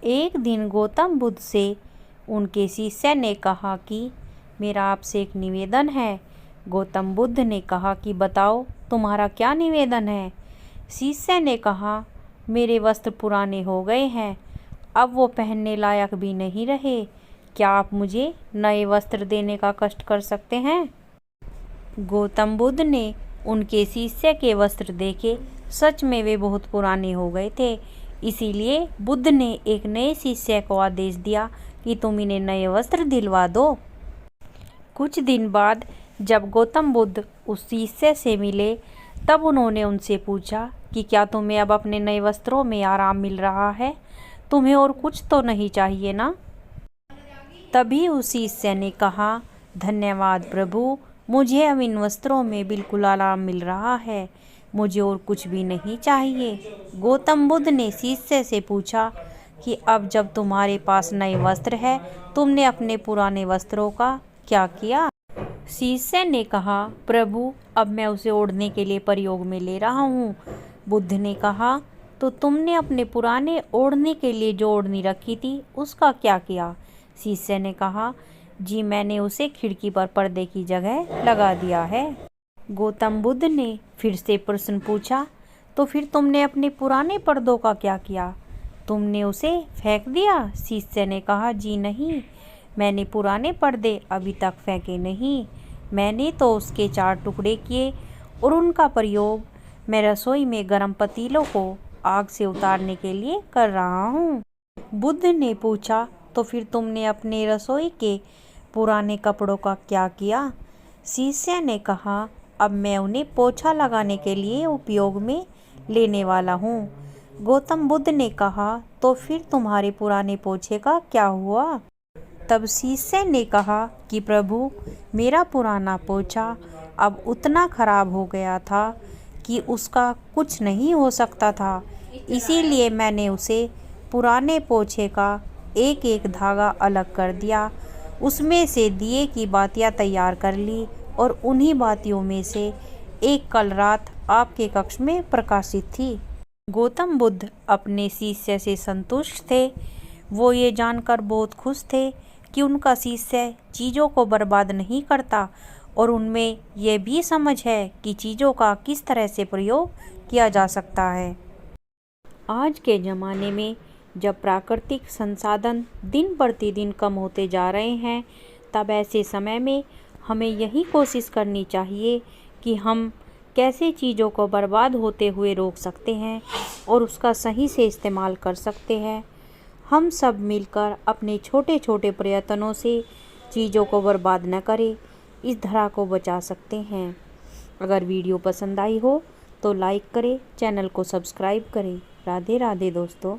एक दिन गौतम बुद्ध से उनके शिष्य ने कहा कि मेरा आपसे एक निवेदन है। गौतम बुद्ध ने कहा कि बताओ तुम्हारा क्या निवेदन है। शिष्य ने कहा मेरे वस्त्र पुराने हो गए हैं, अब वो पहनने लायक भी नहीं रहे। क्या आप मुझे नए वस्त्र देने का कष्ट कर सकते हैं? गौतम बुद्ध ने उनके शिष्य के वस्त्र देखे। सच में वे बहुत पुराने हो गए थे। इसीलिए बुद्ध ने एक नए शिष्य को आदेश दिया कि तुम इन्हें नए वस्त्र दिलवा दो। कुछ दिन बाद जब गौतम बुद्ध उस शिष्य से मिले तब उन्होंने उनसे पूछा कि क्या तुम्हें अब अपने नए वस्त्रों में आराम मिल रहा है? तुम्हें और कुछ तो नहीं चाहिए ना? तभी उस शिष्य ने कहा धन्यवाद प्रभु, मुझे अब इन वस्त्रों में बिल्कुल आराम मिल रहा है, मुझे और कुछ भी नहीं चाहिए। गौतम बुद्ध ने शिष्य से पूछा कि अब जब तुम्हारे पास नए वस्त्र है, तुमने अपने पुराने वस्त्रों का क्या किया? शिष्य ने कहा प्रभु, अब मैं उसे ओढ़ने के लिए प्रयोग में ले रहा हूँ। बुद्ध ने कहा तो तुमने अपने पुराने ओढ़ने के लिए जो ओढ़नी रखी थी उसका क्या किया? शिष्य ने कहा जी, मैंने उसे खिड़की पर पर्दे की जगह लगा दिया है। गौतम बुद्ध ने फिर से प्रश्न पूछा तो फिर तुमने अपने पुराने पर्दों का क्या किया? तुमने उसे फेंक दिया? शिष्य ने कहा जी नहीं, मैंने पुराने पर्दे अभी तक फेंके नहीं। मैंने तो उसके 4 टुकड़े किए और उनका प्रयोग मैं रसोई में गर्म पतीलों को आग से उतारने के लिए कर रहा हूँ। बुद्ध ने पूछा तो फिर तुमने अपने रसोई के पुराने कपड़ों का क्या किया? शिष्य ने कहा अब मैं उन्हें पोछा लगाने के लिए उपयोग में लेने वाला हूँ। गौतम बुद्ध ने कहा तो फिर तुम्हारे पुराने पोछे का क्या हुआ? तब शिष्य ने कहा कि प्रभु, मेरा पुराना पोछा अब उतना खराब हो गया था कि उसका कुछ नहीं हो सकता था। इसीलिए मैंने उसे पुराने पोछे का एक एक धागा अलग कर दिया, उसमें से दिए की बातियाँ तैयार कर ली और उन्हीं बातियों में से एक कल रात आपके कक्ष में प्रकाशित थी। गौतम बुद्ध अपने शिष्य से संतुष्ट थे। वो ये जानकर बहुत खुश थे कि उनका शिष्य चीज़ों को बर्बाद नहीं करता और उनमें यह भी समझ है कि चीज़ों का किस तरह से प्रयोग किया जा सकता है। आज के ज़माने में जब प्राकृतिक संसाधन दिन प्रतिदिन कम होते जा रहे हैं, तब ऐसे समय में हमें यही कोशिश करनी चाहिए कि हम कैसे चीज़ों को बर्बाद होते हुए रोक सकते हैं और उसका सही से इस्तेमाल कर सकते हैं। हम सब मिलकर अपने छोटे छोटे प्रयत्नों से चीज़ों को बर्बाद न करें, इस धरा को बचा सकते हैं। अगर वीडियो पसंद आई हो तो लाइक करें, चैनल को सब्सक्राइब करें। राधे राधे दोस्तों।